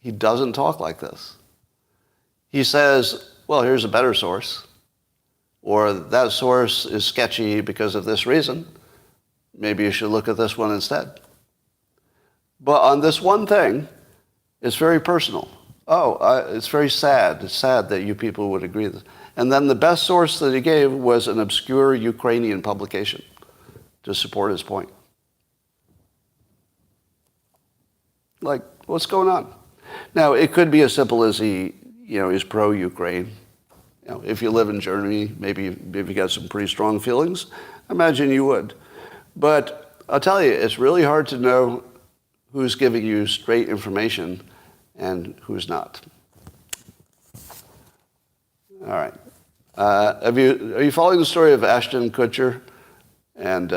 He doesn't talk like this. He says, well, here's a better source, or that source is sketchy because of this reason. Maybe you should look at this one instead. But on this one thing, it's very personal. It's very sad. It's sad that you people would agree with this. And then the best source that he gave was an obscure Ukrainian publication to support his point. Like, what's going on? Now, it could be as simple as he's pro-Ukraine. If you live in Germany, maybe you got some pretty strong feelings. I imagine you would. But I'll tell you, it's really hard to know who's giving you straight information and who's not. All right. Are you following the story of Ashton Kutcher and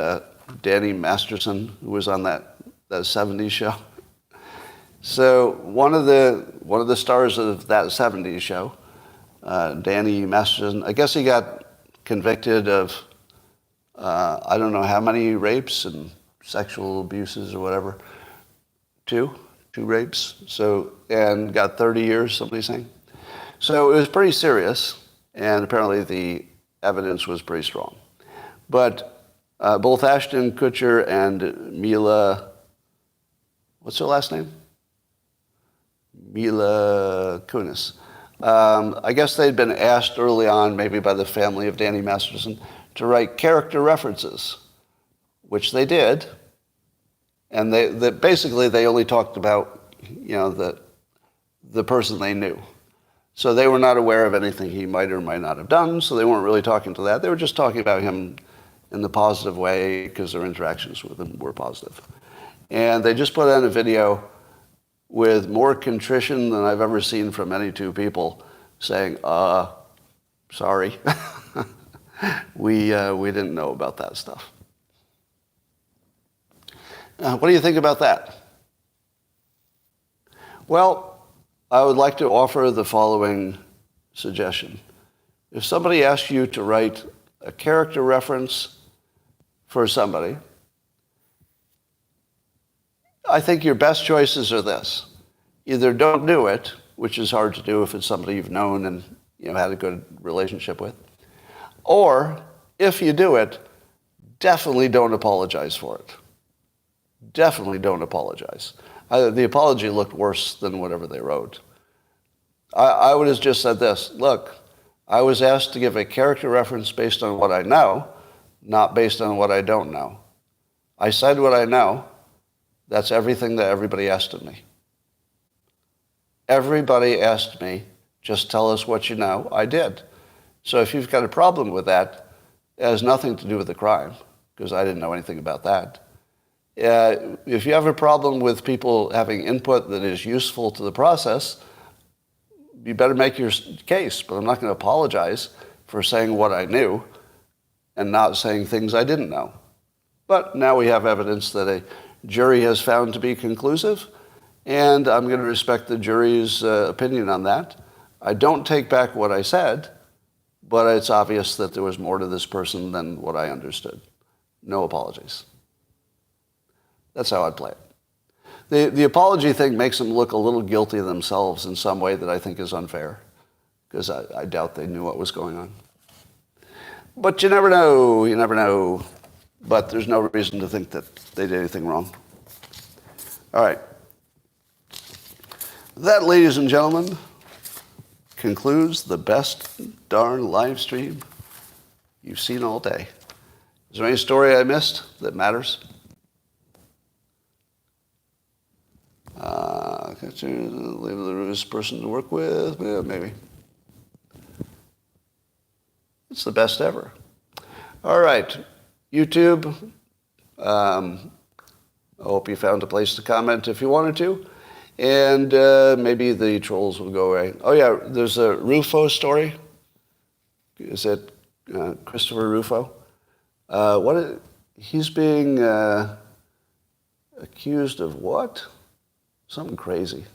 Danny Masterson, who was on that 70s show? So one of the stars of that 70s show, Danny Masterson, I guess he got convicted of I don't know how many rapes and sexual abuses or whatever. Two rapes. So, and got 30 years, somebody's saying. So it was pretty serious, and apparently the evidence was pretty strong. But both Ashton Kutcher and Mila, what's her last name? Mila Kunis. I guess they'd been asked early on, maybe by the family of Danny Masterson, to write character references, which they did. And basically they only talked about, the person they knew. So they were not aware of anything he might or might not have done, so they weren't really talking to that. They were just talking about him in the positive way because their interactions with him were positive. And they just put on a video with more contrition than I've ever seen from any two people saying, sorry, we didn't know about that stuff. What do you think about that? Well, I would like to offer the following suggestion. If somebody asks you to write a character reference for somebody, I think your best choices are this. Either don't do it, which is hard to do if it's somebody you've known and had a good relationship with, or if you do it, definitely don't apologize for it. Definitely don't apologize. The apology looked worse than whatever they wrote. I would have just said this. Look, I was asked to give a character reference based on what I know, not based on what I don't know. I said what I know. That's everything that everybody asked of me. Everybody asked me, just tell us what you know. I did. So if you've got a problem with that, it has nothing to do with the crime, because I didn't know anything about that. If you have a problem with people having input that is useful to the process, you better make your case. But I'm not going to apologize for saying what I knew and not saying things I didn't know. But now we have evidence that a jury has found to be conclusive, and I'm going to respect the jury's opinion on that. I don't take back what I said, but it's obvious that there was more to this person than what I understood. No apologies. That's how I'd play it. The apology thing makes them look a little guilty themselves in some way that I think is unfair, because I doubt they knew what was going on. But you never know. But there's no reason to think that they did anything wrong. All right. That, ladies and gentlemen, concludes the best darn live stream you've seen all day. Is there any story I missed that matters? Leave the rudest person to work with? Yeah, maybe. It's the best ever. All right. YouTube, I hope you found a place to comment if you wanted to. And maybe the trolls will go away. Oh yeah, there's a Rufo story. Is it Christopher Rufo? He's being accused of what? Something crazy.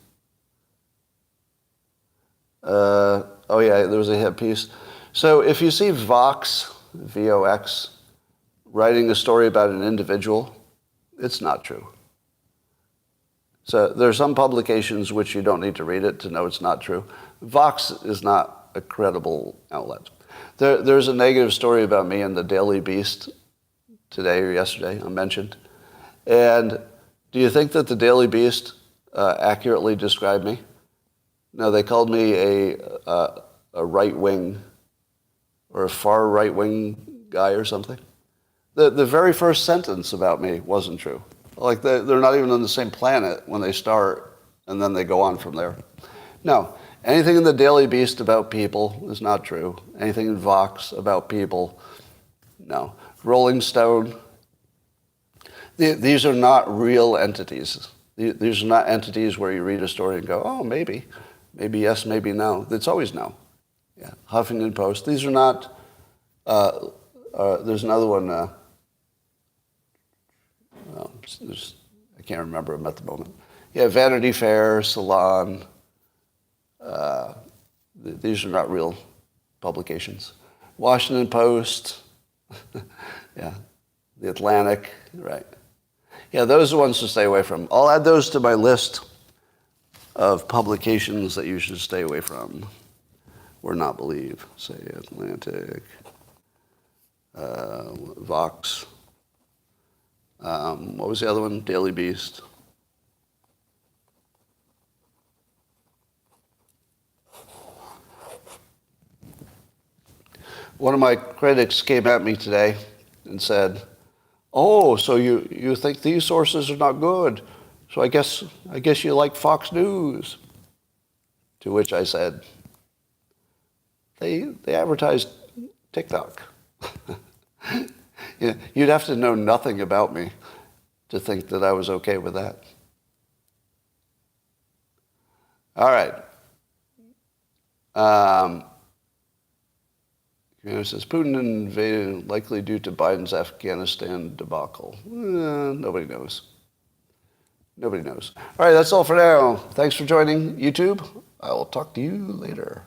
Oh yeah, there was a hit piece. So if you see Vox, V-O-X, writing a story about an individual, it's not true. So there are some publications which you don't need to read it to know it's not true. Vox is not a credible outlet. There's a negative story about me in the Daily Beast today or yesterday, I mentioned. And do you think that the Daily Beast accurately described me? No, they called me a right-wing or a far right-wing guy or something. The very first sentence about me wasn't true. Like they're not even on the same planet when they start, and then they go on from there. No, anything in the Daily Beast about people is not true. Anything in Vox about people, no. Rolling Stone, these are not real entities. These are not entities where you read a story and go, oh, maybe yes, maybe no. It's always no. Yeah, Huffington Post. These are not. There's another one. I can't remember them at the moment. Yeah, Vanity Fair, Salon. These are not real publications. Washington Post. Yeah, The Atlantic. Right. Yeah, those are the ones to stay away from. I'll add those to my list of publications that you should stay away from or not believe. Say Atlantic, Vox. What was the other one? Daily Beast. One of my critics came at me today and said, oh, so you think these sources are not good. So I guess you like Fox News. To which I said, they advertised TikTok. Yeah, you'd have to know nothing about me to think that I was okay with that. All right. It says Putin invaded likely due to Biden's Afghanistan debacle. Nobody knows. Nobody knows. All right, that's all for now. Thanks for joining YouTube. I will talk to you later.